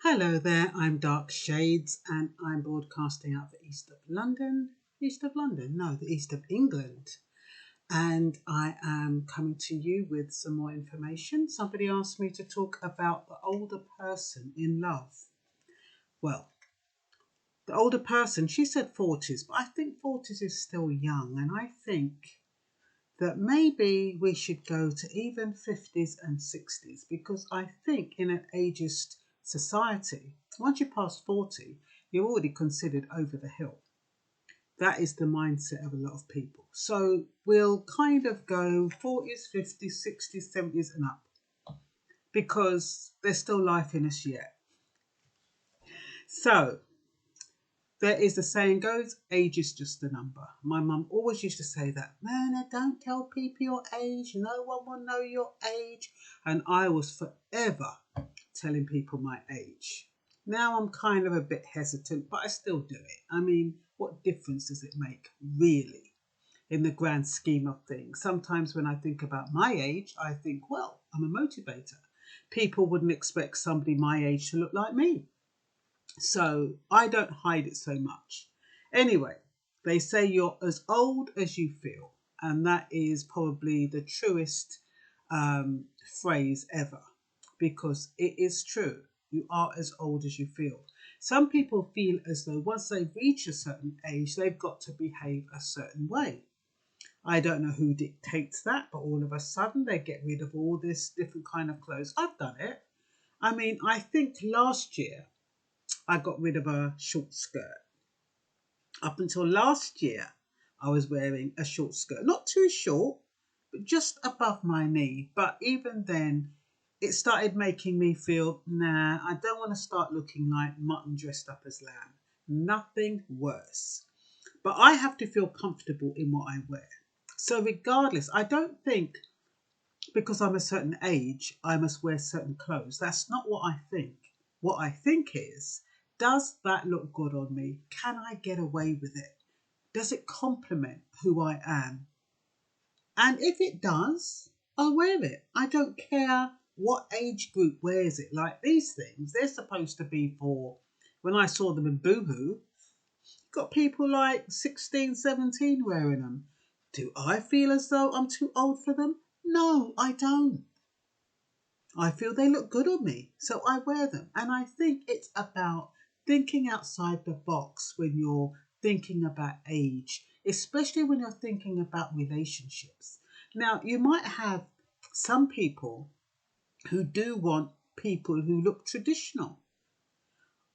Hello there, I'm Dark Shades and I'm broadcasting out the east of London. East of London? No, the east of England. And I am coming to you with some more information. Somebody asked me to talk about the older person in love. Well, the older person, she said 40s, but I think 40s is still young. And I think that maybe we should go to even 50s and 60s because I think in an ageist society, once you pass 40, you're already considered over the hill. That is the mindset of a lot of people. So we'll kind of go 40s, 50s, 60s, 70s and up because there's still life in us yet. So there is the saying goes, age is just a number. My mum always used to say that, Myrna, don't tell people your age. No one will know your age. And I was forever telling people my age. Now I'm kind of a bit hesitant, but I still do it. I mean, what difference does it make, really, in the grand scheme of things? Sometimes when I think about my age, I think, well, I'm a motivator. People wouldn't expect somebody my age to look like me. So I don't hide it so much. Anyway, they say you're as old as you feel. And that is probably the truest phrase ever. Because it is true. You are as old as you feel. Some people feel as though once they reach a certain age, they've got to behave a certain way. I don't know who dictates that, but all of a sudden they get rid of all this different kind of clothes. I've done it. I mean, I think last year I got rid of a short skirt. Up until last year, I was wearing a short skirt. Not too short, but just above my knee. But even then, it started making me feel, nah, I don't want to start looking like mutton dressed up as lamb. Nothing worse. But I have to feel comfortable in what I wear. So regardless, I don't think because I'm a certain age, I must wear certain clothes. That's not what I think. What I think is, does that look good on me? Can I get away with it? Does it complement who I am? And if it does, I'll wear it. I don't care what age group wears it. Like these things, they're supposed to be for, when I saw them in Boohoo, got people like 16, 17 wearing them. Do I feel as though I'm too old for them? No, I don't. I feel they look good on me, so I wear them. And I think it's about thinking outside the box when you're thinking about age, especially when you're thinking about relationships. Now, you might have some people who do want people who look traditional.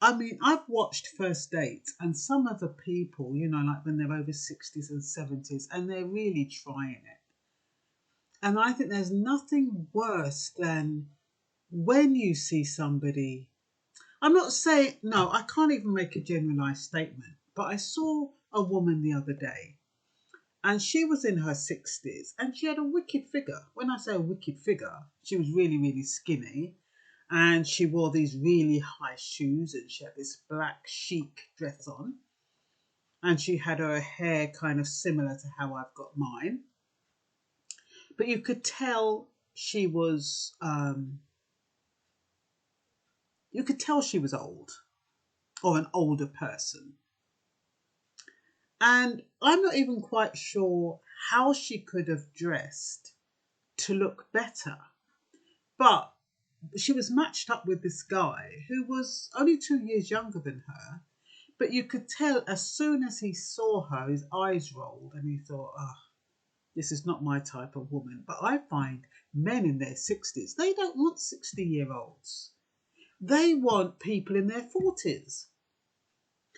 I mean, I've watched first dates and some of the people, like when they're over 60s and 70s, and they're really trying it. And I think there's nothing worse than when you see somebody, I'm not saying, no, I can't even make a generalized statement, but I saw a woman the other day and she was in her 60s and she had a wicked figure. When I say a wicked figure, she was really, really skinny and she wore these really high shoes and she had this black chic dress on and she had her hair kind of similar to how I've got mine. But you could tell she was old or an older person. And I'm not even quite sure how she could have dressed to look better. But she was matched up with this guy who was only 2 years younger than her. But you could tell as soon as he saw her, his eyes rolled and he thought, this is not my type of woman. But I find men in their 60s, they don't want 60-year-olds. They want people in their 40s.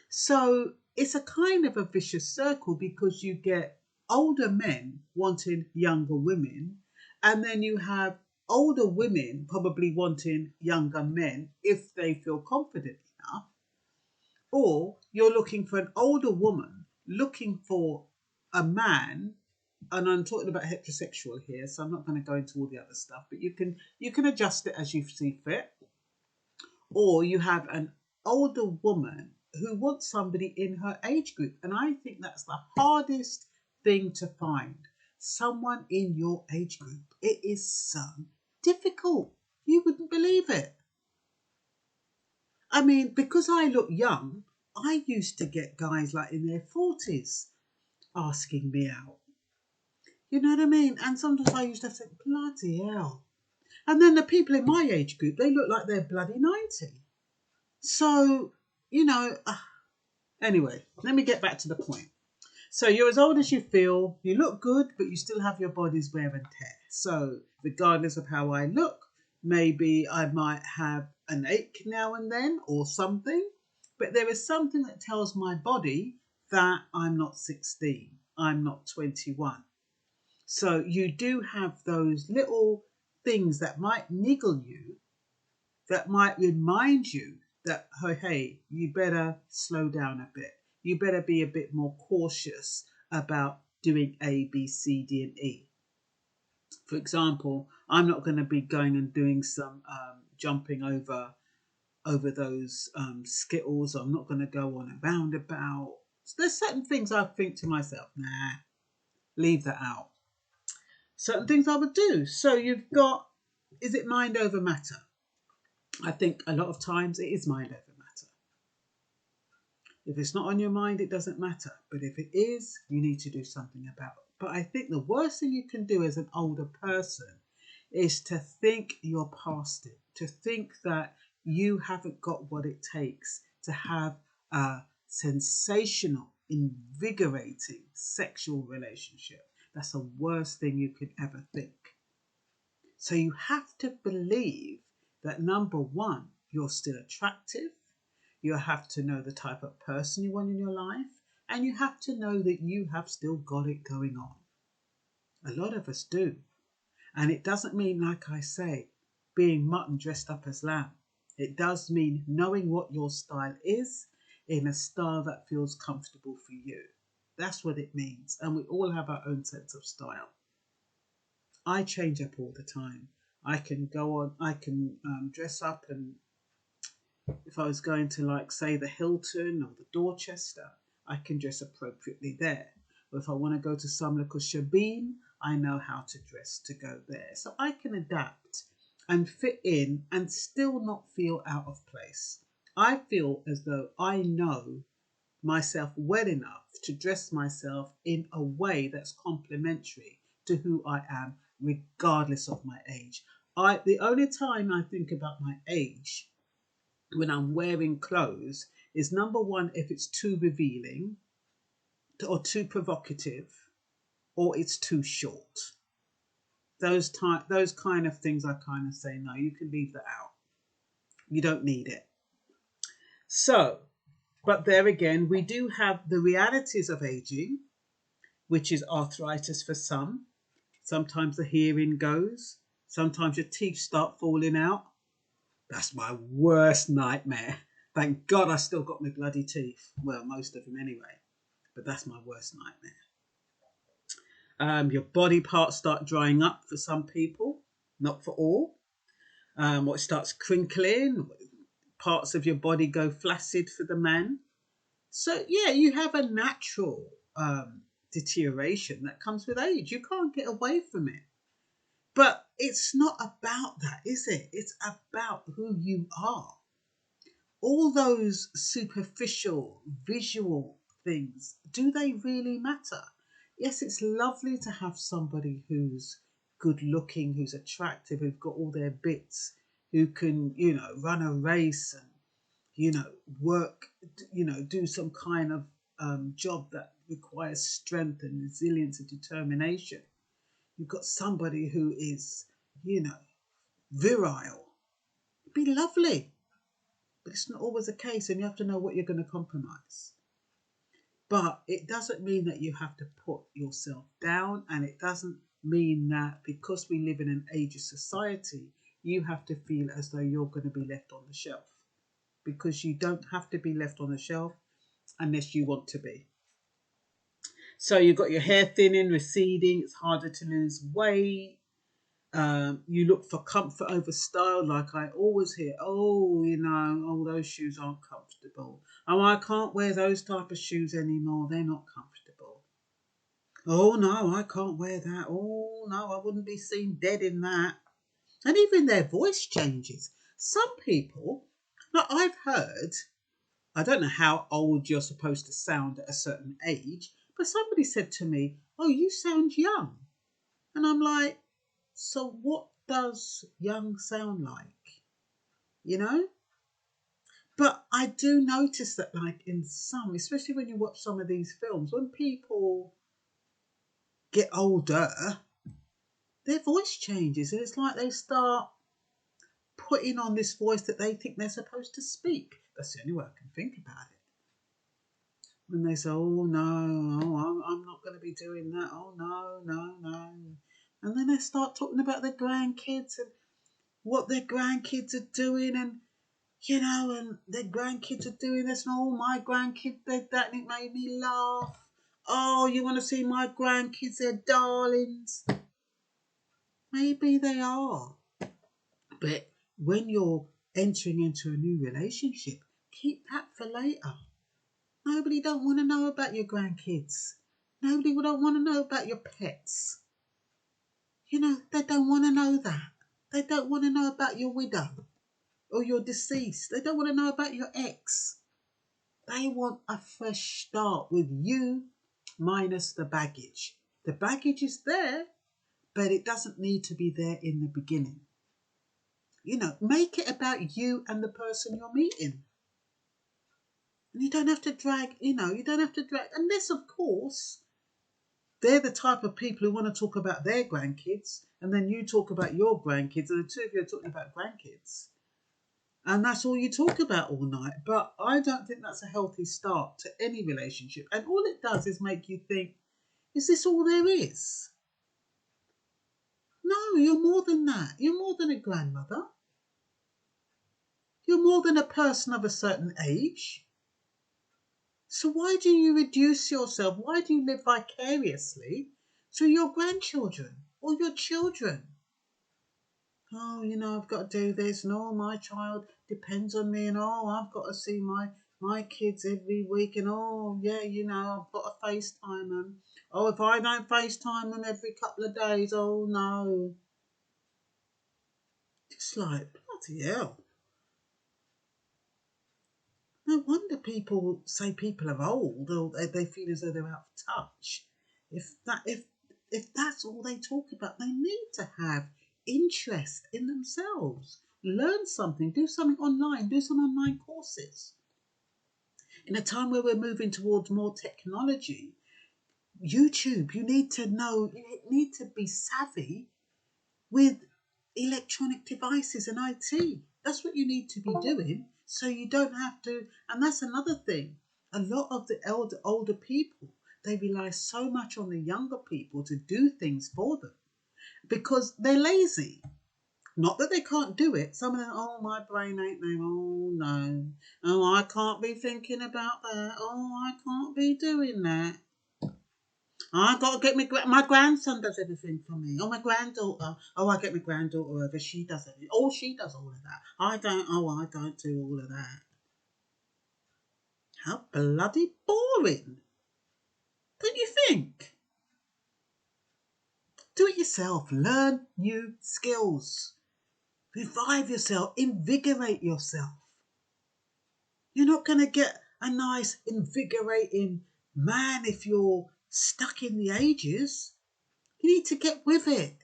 So it's a kind of a vicious circle because you get older men wanting younger women, and then you have older women probably wanting younger men if they feel confident enough. Or you're looking for an older woman looking for a man, and I'm talking about heterosexual here, so I'm not going to go into all the other stuff, but you can adjust it as you see fit. Or you have an older woman who wants somebody in her age group. And I think that's the hardest thing to find. Someone in your age group. It is so difficult. You wouldn't believe it. I mean, because I look young, I used to get guys like in their 40s asking me out. You know what I mean? And sometimes I used to think, bloody hell. And then the people in my age group, they look like they're bloody 90. So, you know, anyway, let me get back to the point. So you're as old as you feel, you look good, but you still have your body's wear and tear. So regardless of how I look, maybe I might have an ache now and then or something, but there is something that tells my body that I'm not 16, I'm not 21. So you do have those little things that might niggle you, that might remind you that, oh, hey, you better slow down a bit. You better be a bit more cautious about doing A, B, C, D, and E. For example, I'm not going to be going and doing some jumping over those skittles. I'm not going to go on a roundabout. So there's certain things I think to myself, nah, leave that out. Certain things I would do. So you've got, is it mind over matter? I think a lot of times it is mind over matter. If it's not on your mind, it doesn't matter. But if it is, you need to do something about it. But I think the worst thing you can do as an older person is to think you're past it, to think that you haven't got what it takes to have a sensational, invigorating sexual relationship. That's the worst thing you could ever think. So you have to believe that, number one, you're still attractive. You have to know the type of person you want in your life. And you have to know that you have still got it going on. A lot of us do. And it doesn't mean, like I say, being mutton dressed up as lamb. It does mean knowing what your style is in a style that feels comfortable for you. That's what it means. And we all have our own sense of style. I change up all the time. I can go on, I can dress up, and if I was going to, like, say, the Hilton or the Dorchester, I can dress appropriately there. Or if I want to go to some little shebeen, I know how to dress to go there. So I can adapt and fit in and still not feel out of place. I feel as though I know myself well enough to dress myself in a way that's complementary to who I am, regardless of my age. The only time I think about my age when I'm wearing clothes is, number one, if it's too revealing or too provocative, or it's too short. Those kind of things I kind of say, no, you can leave that out. You don't need it. So, but there again, we do have the realities of aging, which is arthritis for some. Sometimes the hearing goes. Sometimes your teeth start falling out. That's my worst nightmare. Thank God I still got my bloody teeth. Well, most of them anyway. But that's my worst nightmare. Your body parts start drying up for some people, not for all. Or it starts crinkling. Parts of your body go flaccid for the man. So, yeah, you have a natural deterioration that comes with age. You can't get away from it. But it's not about that, is it? It's about who you are. All those superficial, visual things, do they really matter? Yes, it's lovely to have somebody who's good looking, who's attractive, who've got all their bits, who can, run a race and, work, do some kind of job that requires strength and resilience and determination. You've got somebody who is, virile. It'd be lovely. But it's not always the case, and you have to know what you're going to compromise. But it doesn't mean that you have to put yourself down, and it doesn't mean that because we live in an ageist society, you have to feel as though you're going to be left on the shelf. Because you don't have to be left on the shelf unless you want to be. So you've got your hair thinning, receding, it's harder to lose weight. You look for comfort over style, like I always hear, those shoes aren't comfortable. Oh, I can't wear those type of shoes anymore. They're not comfortable. Oh, no, I can't wear that. Oh, no, I wouldn't be seen dead in that. And even their voice changes. Some people Now, I've heard, I don't know how old you're supposed to sound at a certain age, but somebody said to me, "Oh, you sound young." And I'm like, so what does young sound like? You know? But I do notice that, like, in some, especially when you watch some of these films, when people get older, their voice changes. And it's like they start putting on this voice that they think they're supposed to speak. That's the only way I can think about it. When they say, "Oh no, I'm not going to be doing that. Oh no, no, no." And then they start talking about their grandkids and what their grandkids are doing, and and their grandkids are doing this, and oh, my grandkid did that, and it made me laugh. Oh, you want to see my grandkids? They're darlings. Maybe they are. But when you're entering into a new relationship, keep that for later. Nobody don't want to know about your grandkids. Nobody don't want to know about your pets. They don't want to know that. They don't want to know about your widow or your deceased. They don't want to know about your ex. They want a fresh start with you minus the baggage. The baggage is there, but it doesn't need to be there in the beginning. Make it about you and the person you're meeting. And you don't have to drag, unless, of course, they're the type of people who want to talk about their grandkids, and then you talk about your grandkids, and the two of you are talking about grandkids. And that's all you talk about all night. But I don't think that's a healthy start to any relationship. And all it does is make you think, is this all there is? No, you're more than that. You're more than a grandmother. You're more than a person of a certain age. So why do you reduce yourself? Why do you live vicariously through your grandchildren or your children? Oh, I've got to do this, and oh, my child depends on me, and oh, I've got to see my kids every week, and oh, yeah, I've got to FaceTime them. Oh, if I don't FaceTime them every couple of days, oh no. Just like, bloody hell. No wonder people say people are old, or they feel as though they're out of touch. If that's all they talk about, they need to have interest in themselves. Learn something, do something online, do some online courses. In a time where we're moving towards more technology, YouTube, you need to be savvy with electronic devices and IT. That's what you need to be doing, so you don't have to. And that's another thing. A lot of the older people, they rely so much on the younger people to do things for them because they're lazy. Not that they can't do it. Some of them, oh, my brain ain't there. Oh, no. Oh, I can't be thinking about that. Oh, I can't be doing that. I got to get my grandson does everything for me. Oh, my granddaughter. Oh, I get my granddaughter over. She does it. Oh, she does all of that. I don't do all of that. How bloody boring. Don't you think? Do it yourself. Learn new skills. Revive yourself. Invigorate yourself. You're not going to get a nice, invigorating man if you're stuck in the ages. You need to get with it.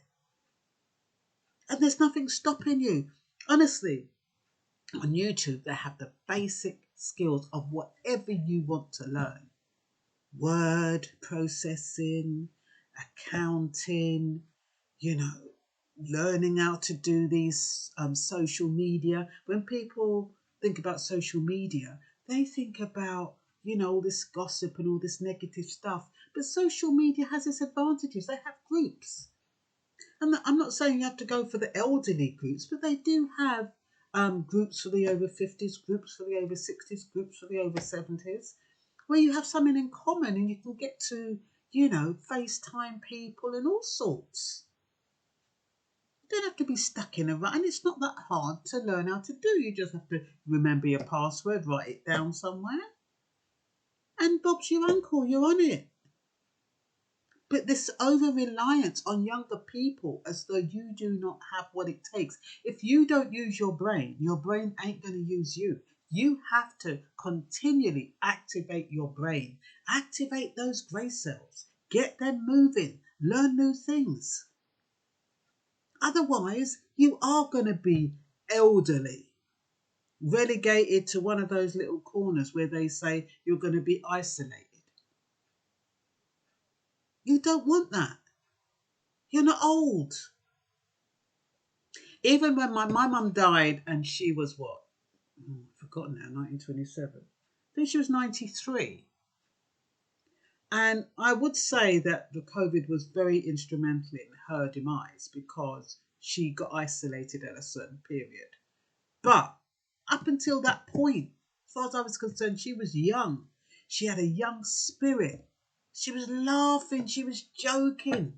And there's nothing stopping you. Honestly, on YouTube, they have the basic skills of whatever you want to learn. Word processing, accounting, learning how to do these social media. When people think about social media, they think about, all this gossip and all this negative stuff. But social media has its advantages. They have groups. And I'm not saying you have to go for the elderly groups, but they do have groups for the over 50s, groups for the over 60s, groups for the over 70s, where you have something in common and you can get to, FaceTime people and all sorts. You don't have to be stuck in a rut, and it's not that hard to learn how to do. You just have to remember your password, write it down somewhere, and Bob's your uncle, you're on it. But this over reliance on younger people as though you do not have what it takes. If you don't use your brain ain't going to use you. You have to continually activate your brain, activate those grey cells, get them moving, learn new things. Otherwise, you are going to be elderly, relegated to one of those little corners where they say you're going to be isolated. You don't want that. You're not old. Even when my mum died and she was what? I've forgotten now, 1927. I think she was 93. And I would say that the COVID was very instrumental in her demise because she got isolated at a certain period. But up until that point, as far as I was concerned, she was young. She had a young spirit. She was laughing. She was joking.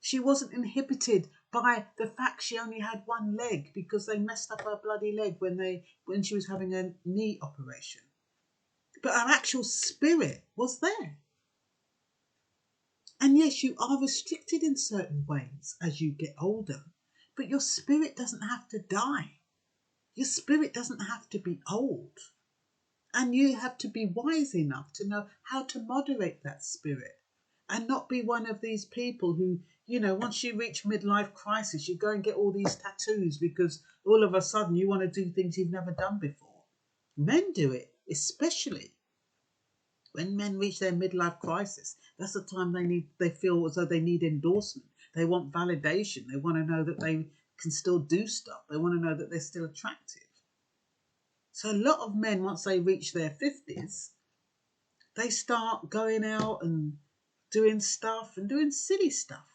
She wasn't inhibited by the fact she only had one leg because they messed up her bloody leg when she was having a knee operation. But her actual spirit was there. And yes, you are restricted in certain ways as you get older, but your spirit doesn't have to die. Your spirit doesn't have to be old. And you have to be wise enough to know how to moderate that spirit and not be one of these people who, once you reach midlife crisis, you go and get all these tattoos because all of a sudden you want to do things you've never done before. Men do it, especially when men reach their midlife crisis. That's the time they feel as though they need endorsement. They want validation. They want to know that they can still do stuff. They want to know that they're still attractive. So a lot of men, once they reach their 50s, they start going out and doing stuff and doing silly stuff.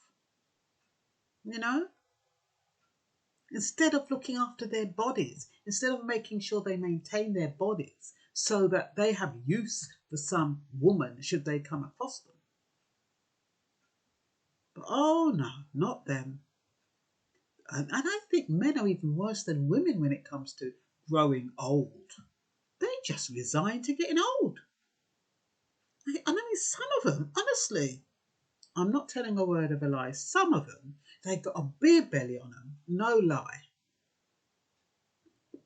Instead of looking after their bodies, instead of making sure they maintain their bodies so that they have use for some woman should they come across them. But oh no, not them. And I think men are even worse than women when it comes to growing old. They just resign to getting old. I mean, some of them, honestly, I'm not telling a word of a lie. Some of them, they've got a beer belly on them, no lie.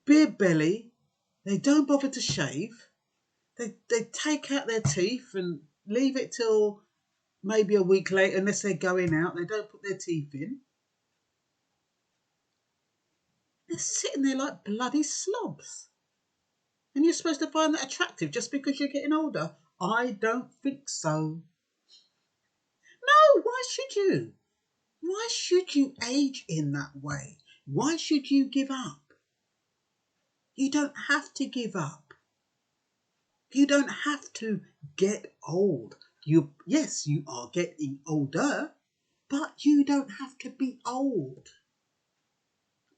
Beer belly, they don't bother to shave. They take out their teeth and leave it till maybe a week later, unless they're going out. They don't put their teeth in. They're sitting there like bloody slobs. And you're supposed to find that attractive just because you're getting older? I don't think so. No, why should you? Why should you age in that way? Why should you give up? You don't have to give up. You don't have to get old. Yes, you are getting older, but you don't have to be old.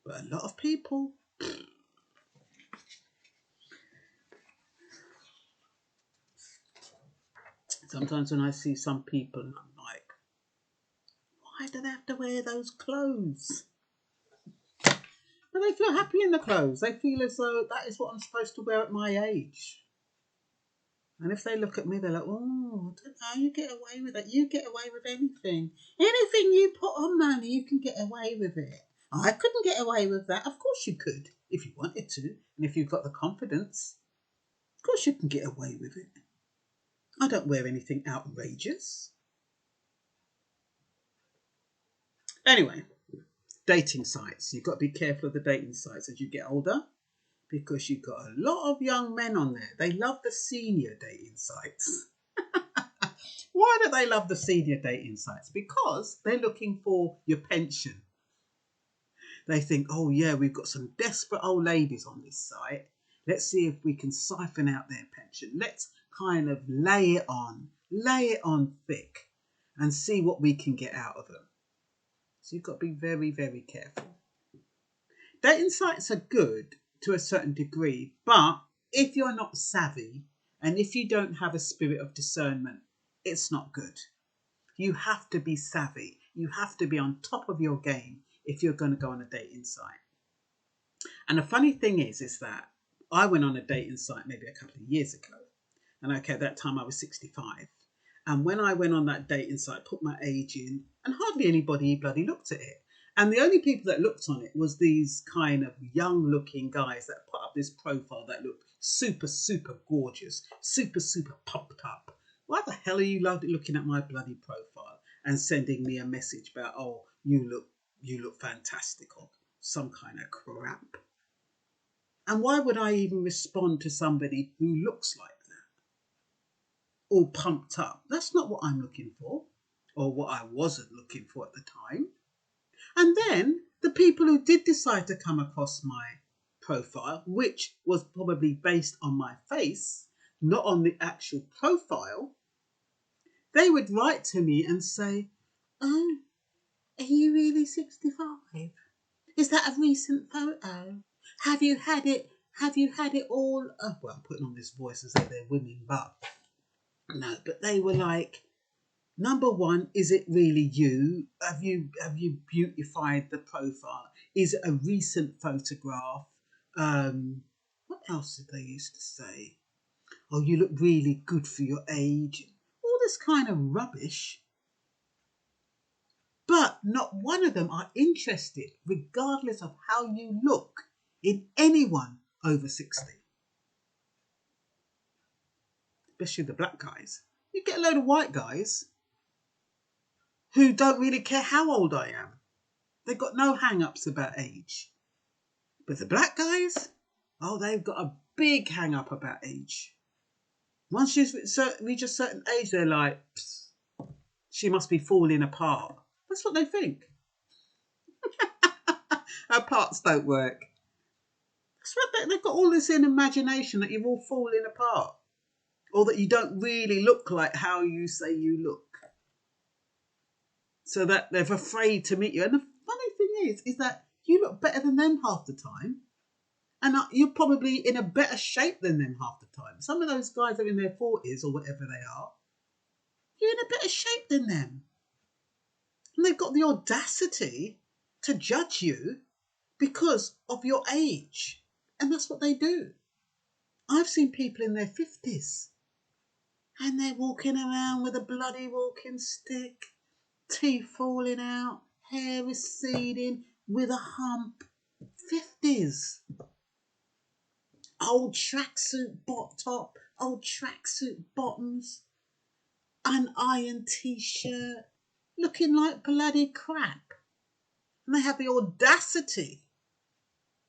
But a lot of people, sometimes when I see some people, I'm like, why do they have to wear those clothes? But they feel happy in the clothes. They feel as though that is what I'm supposed to wear at my age. And if they look at me, they're like, oh, I don't know, you get away with it. You get away with anything. Anything you put on money, you can get away with it. I couldn't get away with that. Of course you could, if you wanted to. And if you've got the confidence, of course you can get away with it. I don't wear anything outrageous. Anyway, dating sites. You've got to be careful of the dating sites as you get older, because you've got a lot of young men on there. They love the senior dating sites. Why do they love the senior dating sites? Because they're looking for your pension. They think, oh yeah, we've got some desperate old ladies on this site. Let's see if we can siphon out their pension. Let's kind of lay it on thick and see what we can get out of them. So you've got to be very, very careful. Dating sites are good to a certain degree, but if you're not savvy and if you don't have a spirit of discernment, it's not good. You have to be savvy. You have to be on top of your game if you're going to go on a dating site. And the funny thing is that I went on a dating site maybe a couple of years ago. And okay, at that time I was 65. And when I went on that dating site, put my age in, and hardly anybody bloody looked at it. And the only people that looked on it was these kind of young looking guys that put up this profile that looked super, super gorgeous, super, super pumped up. Why the hell are you looking at my bloody profile and sending me a message about, oh, you look fantastic, or some kind of crap? And why would I even respond to somebody who looks like that, all pumped up? That's not what I'm looking for, or what I wasn't looking for at the time. And then the people who did decide to come across my profile, which was probably based on my face, not on the actual profile, they would write to me and say, oh, are you really 65? Is that a recent photo? Have you had it all? Oh, well, I'm putting on this voice as though they're women, but no, but they were like, number one, is it really you? Have you beautified the profile? Is it a recent photograph? What else did they used to say? Oh, you look really good for your age. All this kind of rubbish. But not one of them are interested, regardless of how you look, in anyone over 60. Especially the black guys. You get a load of white guys who don't really care how old I am. They've got no hang-ups about age. But the black guys, oh, they've got a big hang-up about age. Once you reach a certain age, they're like, she must be falling apart. That's what they think. Her parts don't work. That's what they've got all this in imagination that you're all falling apart. Or that you don't really look like how you say you look. So that they're afraid to meet you. And the funny thing is that you look better than them half the time. And you're probably in a better shape than them half the time. Some of those guys are in their 40s or whatever they are. You're in a better shape than them. And they've got the audacity to judge you because of your age. And that's what they do. I've seen people in their 50s and they're walking around with a bloody walking stick, teeth falling out, hair receding, with a hump. 50s. Old tracksuit top, old tracksuit bottoms, unironed t-shirt, looking like bloody crap. And they have the audacity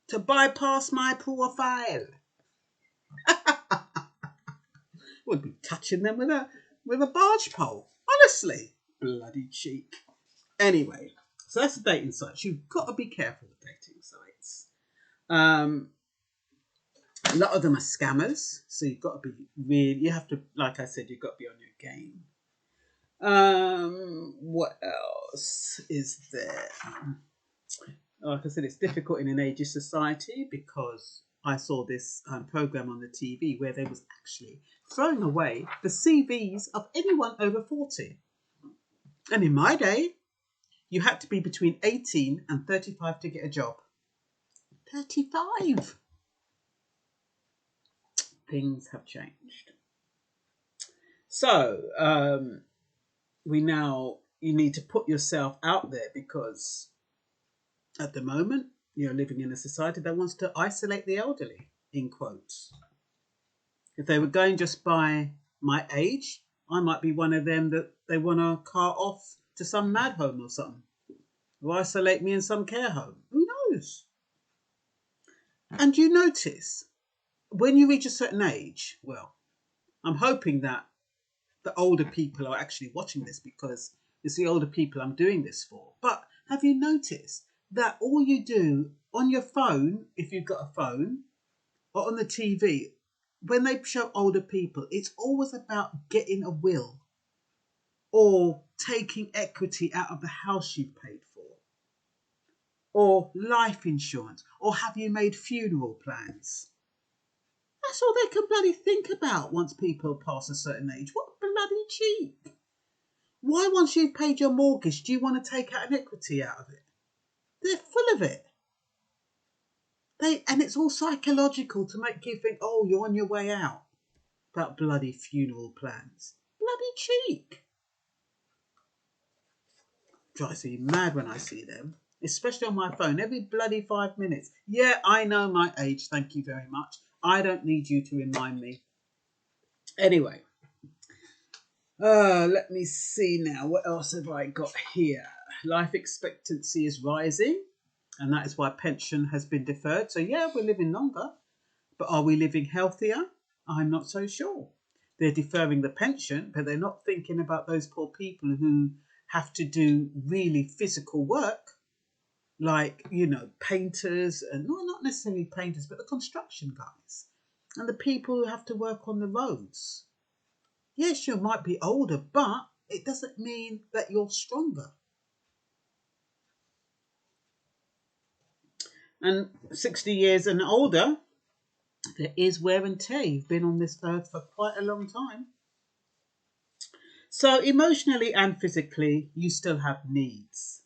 to bypass my profile. Would be touching them with a barge pole. Honestly, bloody cheek. Anyway, so that's the dating sites. You've got to be careful with dating sites. A lot of them are scammers, so you've got to be really. You have to, like I said, you've got to be on your game. What else is there? Like I said, it's difficult in an ageist society because I saw this program on the TV where they was actually throwing away the CVs of anyone over 40. And in my day, you had to be between 18 and 35 to get a job. 35. Things have changed. So, you need to put yourself out there because at the moment, you're living in a society that wants to isolate the elderly, in quotes. If they were going just by my age, I might be one of them that they want to cart off to some mad home or something. Or isolate me in some care home. Who knows? And you notice, when you reach a certain age, well, I'm hoping that the older people are actually watching this because it's the older people I'm doing this for. But have you noticed that all you do on your phone, if you've got a phone, or on the TV, when they show older people, it's always about getting a will or taking equity out of the house you've paid for, or life insurance, or have you made funeral plans? That's all they can bloody think about once people pass a certain age. What bloody cheek. Why, once you've paid your mortgage, do you want to take out an equity out of it? They're full of it. And it's all psychological to make you think, oh, you're on your way out. About bloody funeral plans. Bloody cheek. Drives me mad when I see them, especially on my phone, every bloody 5 minutes. Yeah, I know my age, thank you very much. I don't need you to remind me. Anyway, let me see now. What else have I got here? Life expectancy is rising, and that is why pension has been deferred. So yeah, we're living longer, but are we living healthier? I'm not so sure. They're deferring the pension, but they're not thinking about those poor people who have to do really physical work, like, you know, painters, and not necessarily painters, but the construction guys and the people who have to work on the roads. Yes, you might be older, but it doesn't mean that you're stronger. And 60 years and older, there is wear and tear. You've been on this earth for quite a long time. So emotionally and physically, you still have needs.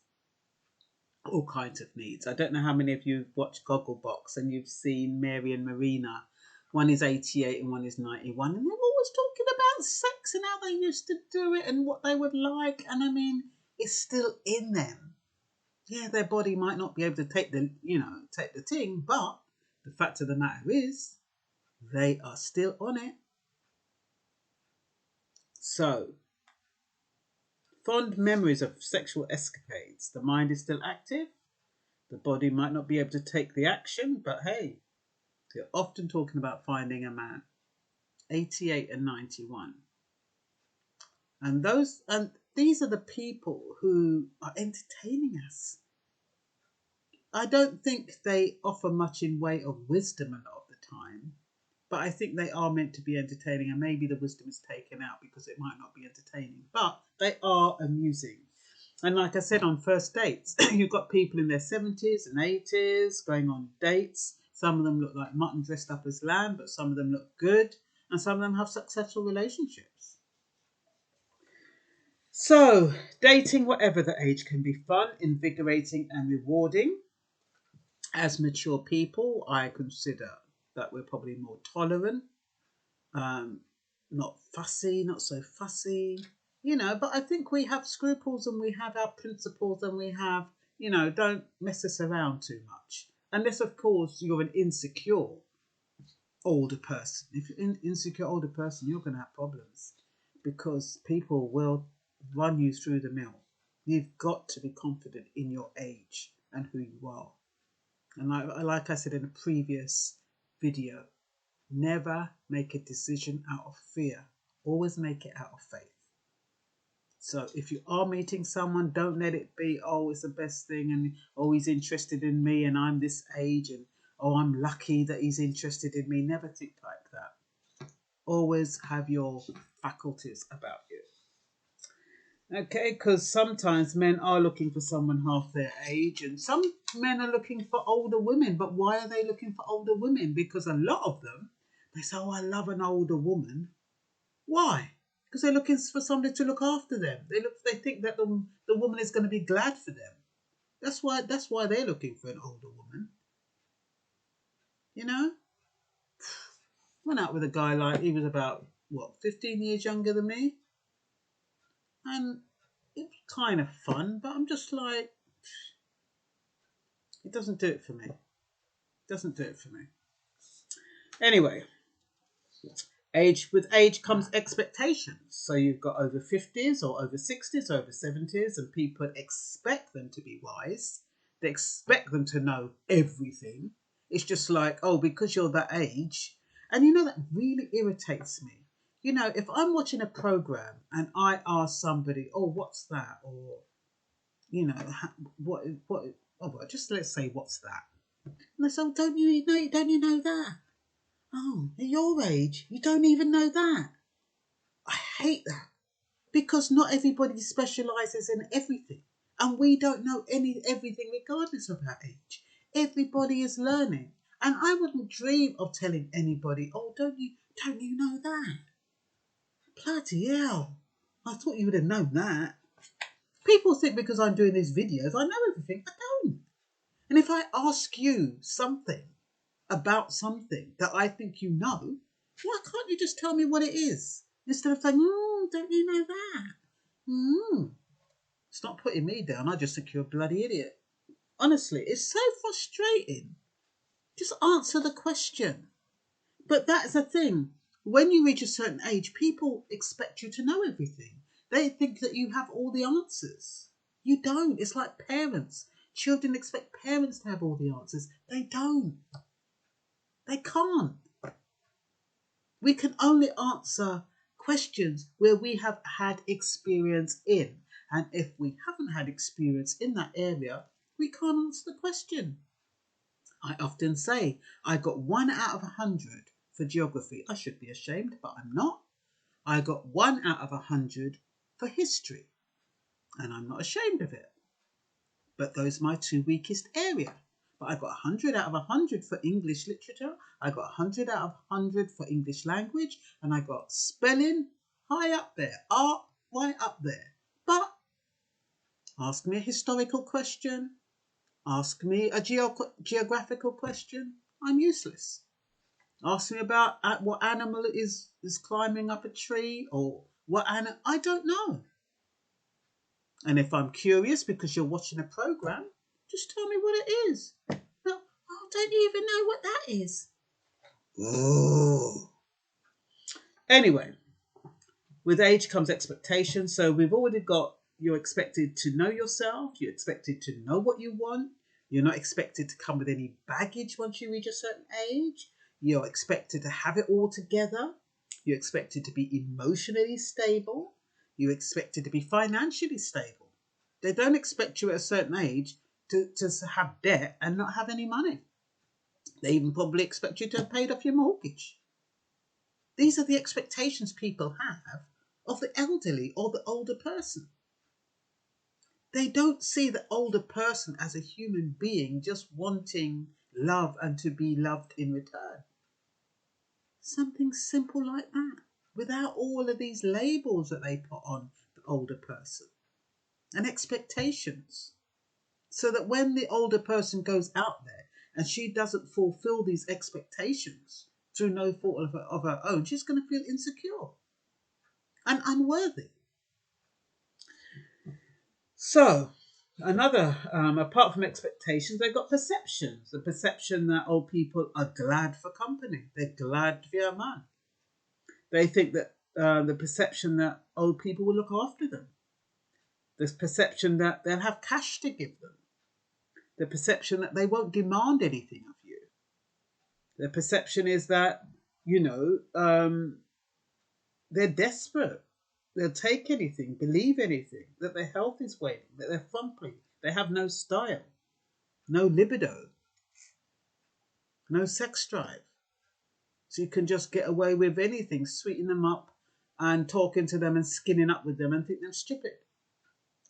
All kinds of needs. I don't know how many of you have watched Gogglebox and you've seen Mary and Marina. One is 88 and one is 91. And they're always talking about sex and how they used to do it and what they would like. And I mean, it's still in them. Yeah, their body might not be able to take the thing, but the fact of the matter is, they are still on it. So, fond memories of sexual escapades. The mind is still active. The body might not be able to take the action, but hey, they're often talking about finding a man. 88 and 91. And these are the people who are entertaining us. I don't think they offer much in way of wisdom a lot of the time, but I think they are meant to be entertaining, and maybe the wisdom is taken out because it might not be entertaining, but they are amusing. And like I said, on first dates, you've got people in their 70s and 80s going on dates. Some of them look like mutton dressed up as lamb, but some of them look good, and some of them have successful relationships. So, dating, whatever the age, can be fun, invigorating, and rewarding. As mature people, I consider that we're probably more tolerant, not fussy, not so fussy, but I think we have scruples and we have our principles and we have, don't mess us around too much. Unless, of course, you're an insecure older person. If you're an insecure older person, you're going to have problems because people will run you through the mill. You've got to be confident in your age and who you are. And like I said in a previous video, never make a decision out of fear. Always make it out of faith. So if you are meeting someone, don't let it be, oh, it's the best thing, and oh, he's interested in me and I'm this age, and oh, I'm lucky that he's interested in me. Never think like that. Always have your faculties about you. Okay, because sometimes men are looking for someone half their age, and some men are looking for older women. But why are they looking for older women? Because a lot of them, they say, oh, I love an older woman. Why? Because they're looking for somebody to look after them. They think that the woman is going to be glad for them. That's why they're looking for an older woman. Went out with a guy like he was about 15 years younger than me. And it was kind of fun, but I'm just like, it doesn't do it for me. Anyway, with age comes expectations. So you've got over 50s or over 60s, over 70s, and people expect them to be wise. They expect them to know everything. It's just like, oh, because you're that age. And that really irritates me. If I'm watching a program and I ask somebody, oh, what's that? Or, what, oh, well, just let's say, what's that? And they say, oh, don't you know that? Oh, at your age, you don't even know that. I hate that. Because not everybody specialises in everything. And we don't know everything regardless of our age. Everybody is learning. And I wouldn't dream of telling anybody, oh, don't you know that? Bloody hell. I thought you would have known that. People think because I'm doing these videos, I know everything. I don't. And if I ask you something about something that I think you know, why can't you just tell me what it is? Instead of saying, oh, don't you know that? It's not putting me down. I just think you're a bloody idiot. Honestly, it's so frustrating. Just answer the question. But that's the thing. When you reach a certain age, people expect you to know everything. They think that you have all the answers. You don't. It's like parents. Children expect parents to have all the answers. They don't. They can't. We can only answer questions where we have had experience in. And if we haven't had experience in that area, we can't answer the question. I often say I got 1 out of 100 for geography. I should be ashamed, but I'm not. I got 1 out of 100 for history, and I'm not ashamed of it. But those are my 2 weakest areas. But I got 100 out of 100 for English literature. I got 100 out of 100 for English language, and I got spelling high up there, art right up there. But ask me a historical question, ask me a geographical question, I'm useless. Ask me about what animal is climbing up a tree, or what animal, I don't know. And if I'm curious because you're watching a program, just tell me what it is. No, oh, don't you even know what that is? Oh. Anyway, with age comes expectation. So we've already got, you're expected to know yourself. You're expected to know what you want. You're not expected to come with any baggage once you reach a certain age. You're expected to have it all together. You're expected to be emotionally stable. You're expected to be financially stable. They don't expect you at a certain age to have debt and not have any money. They even probably expect you to have paid off your mortgage. These are the expectations people have of the elderly or the older person. They don't see the older person as a human being just wanting love and to be loved in return. Something simple like that, without all of these labels that they put on the older person and expectations. So that when the older person goes out there and she doesn't fulfill these expectations through no fault of her own, she's going to feel insecure and unworthy. So, another, apart from expectations, they've got perceptions. The perception that old people are glad for company. They're glad for your man. They think that the perception that old people will look after them. The perception that they'll have cash to give them. The perception that they won't demand anything of you. The perception is that, they're desperate. They'll take anything, believe anything, that their health is waning, that they're frumpy, they have no style, no libido, no sex drive. So you can just get away with anything, sweeten them up and talking to them and skinning up with them and think they're stupid.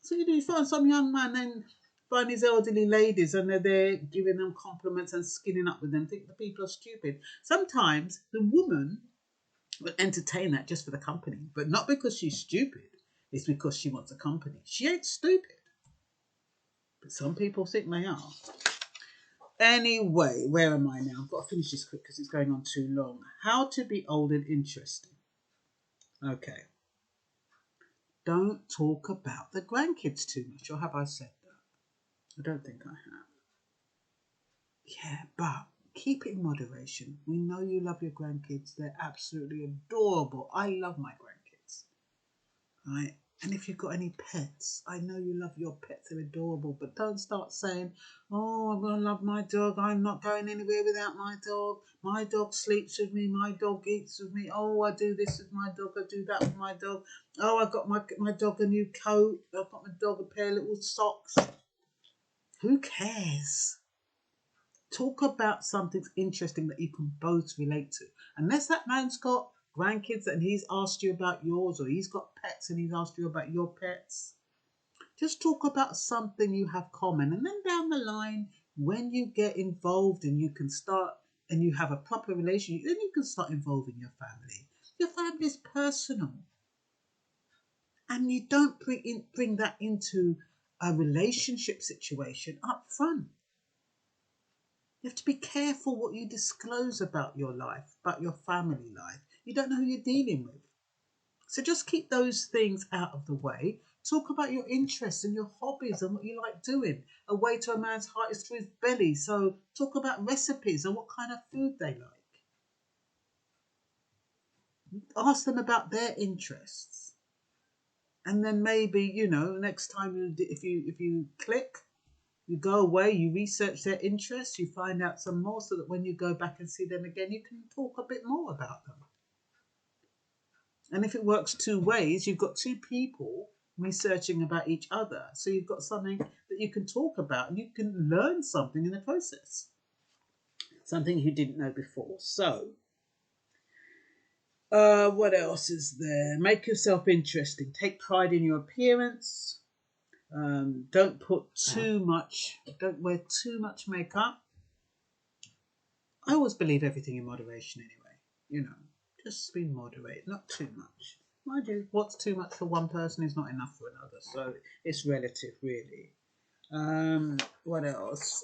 So you find some young man and find these elderly ladies and they're there giving them compliments and skinning up with them, think the people are stupid. Sometimes the woman will entertain that just for the company, but not because she's stupid. It's because she wants a company. She ain't stupid, but some people think they are. Anyway, where am I now? I've got to finish this quick because it's going on too long. How to be old and interesting. Okay. Don't talk about the grandkids too much, or have I said that? I don't think I have. Yeah, but keep it in moderation. We know you love your grandkids. They're absolutely adorable. I love my grandkids. Right? And if you've got any pets, I know you love your pets. They're adorable. But don't start saying, oh, I'm going to love my dog. I'm not going anywhere without my dog. My dog sleeps with me. My dog eats with me. Oh, I do this with my dog. I do that with my dog. Oh, I got my dog a new coat. I've got my dog a pair of little socks. Who cares? Talk about something interesting that you can both relate to. Unless that man's got grandkids and he's asked you about yours, or he's got pets and he's asked you about your pets. Just talk about something you have common. And then down the line, when you get involved and you can start and you have a proper relationship, then you can start involving your family. Your family is personal. And you don't bring that into a relationship situation up front. You have to be careful what you disclose about your life, about your family life. You don't know who you're dealing with. So just keep those things out of the way. Talk about your interests and your hobbies and what you like doing. A way to a man's heart is through his belly. So talk about recipes and what kind of food they like. Ask them about their interests. And then maybe, next time if you click, you go away, you research their interests, you find out some more so that when you go back and see them again, you can talk a bit more about them. And if it works two ways, you've got two people researching about each other. So you've got something that you can talk about and you can learn something in the process. Something you didn't know before. So, what else is there? Make yourself interesting. Take pride in your appearance. Don't wear too much makeup. I always believe everything in moderation anyway. Just be moderate, not too much. Mind you, what's too much for one person is not enough for another, so it's relative, really. What else?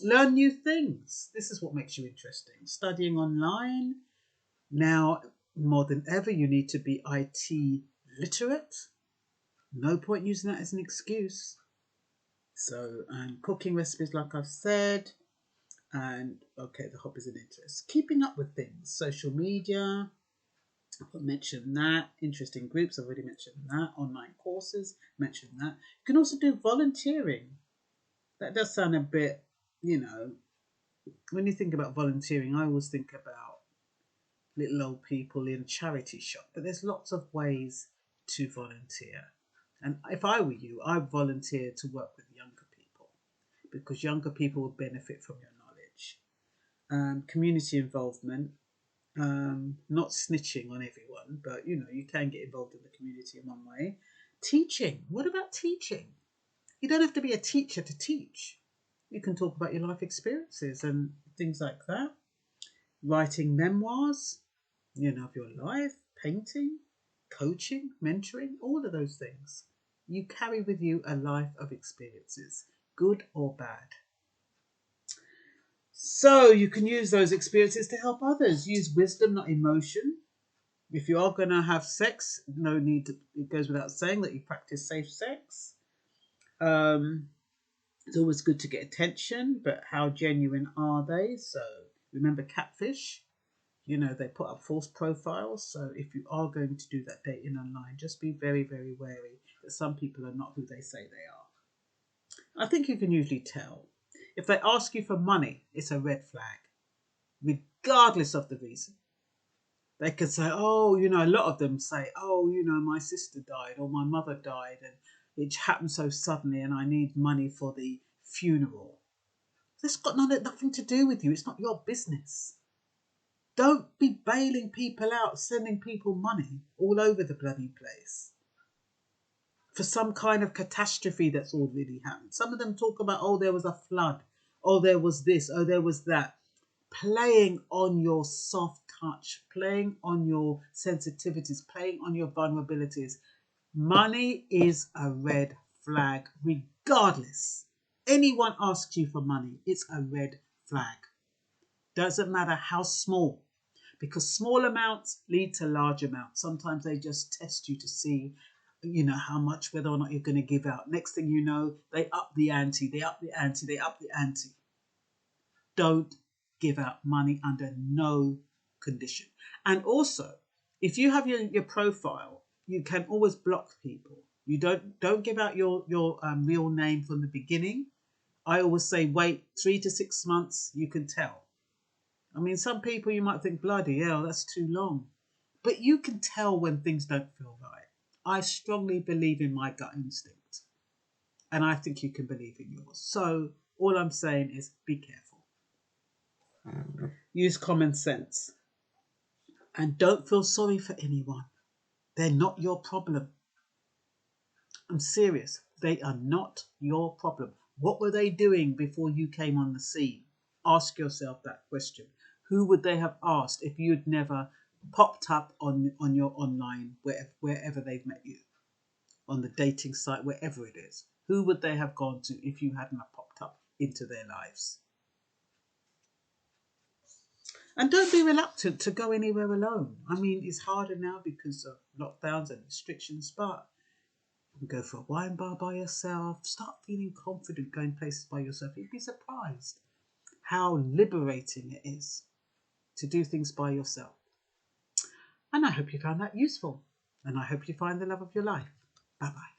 Learn new things. This is what makes you interesting. Studying online. Now, more than ever, you need to be IT literate. No point using that as an excuse. So, cooking recipes, like I've said. And, okay, the hobbies and interests. Keeping up with things. Social media. I've mentioned that. Interesting groups, I've already mentioned that. Online courses, mentioned that. You can also do volunteering. That does sound a bit, when you think about volunteering, I always think about little old people in a charity shop. But there's lots of ways to volunteer. And if I were you, I'd volunteer to work with younger people because younger people will benefit from your knowledge. Community involvement. Not snitching on everyone, but you can get involved in the community in one way. Teaching. What about teaching? You don't have to be a teacher to teach. You can talk about your life experiences and things like that. Writing memoirs, of your life, painting, coaching, mentoring, all of those things. You carry with you a life of experiences, good or bad. So you can use those experiences to help others. Use wisdom, not emotion. If you are going to have sex, no need to, it goes without saying that you practice safe sex. It's always good to get attention, but how genuine are they? So remember catfish, they put up false profiles. So if you are going to do that dating online, just be very, very wary that some people are not who they say they are. I think you can usually tell. If they ask you for money, it's a red flag, regardless of the reason. They could say, oh, a lot of them say, oh, my sister died or my mother died and it happened so suddenly and I need money for the funeral. That's got nothing to do with you. It's not your business. Don't be bailing people out, sending people money all over the bloody place for some kind of catastrophe that's already happened. Some of them talk about, oh, there was a flood. Oh, there was this. Oh, there was that. Playing on your soft touch, playing on your sensitivities, playing on your vulnerabilities. Money is a red flag, regardless. Anyone asks you for money, it's a red flag. Doesn't matter how small, because small amounts lead to large amounts. Sometimes they just test you to see, how much, whether or not you're going to give out. Next thing you know, they up the ante, they up the ante, they up the ante. Don't give out money under no condition. And also, if you have your profile, you can always block people. You don't give out your real name from the beginning. I always say wait 3 to 6 months. You can tell. I mean, some people you might think, bloody hell, that's too long. But you can tell when things don't feel right. I strongly believe in my gut instinct. And I think you can believe in yours. So all I'm saying is be careful. Use common sense. And don't feel sorry for anyone. They're not your problem. I'm serious. They are not your problem. What were they doing before you came on the scene? Ask yourself that question. Who would they have asked if you'd never popped up on your online, wherever they've met you? On the dating site, wherever it is. Who would they have gone to if you hadn't popped up into their lives? And don't be reluctant to go anywhere alone. I mean, it's harder now because of lockdowns and restrictions, but you can go for a wine bar by yourself. Start feeling confident going places by yourself. You'd be surprised how liberating it is to do things by yourself. And I hope you found that useful. And I hope you find the love of your life. Bye-bye.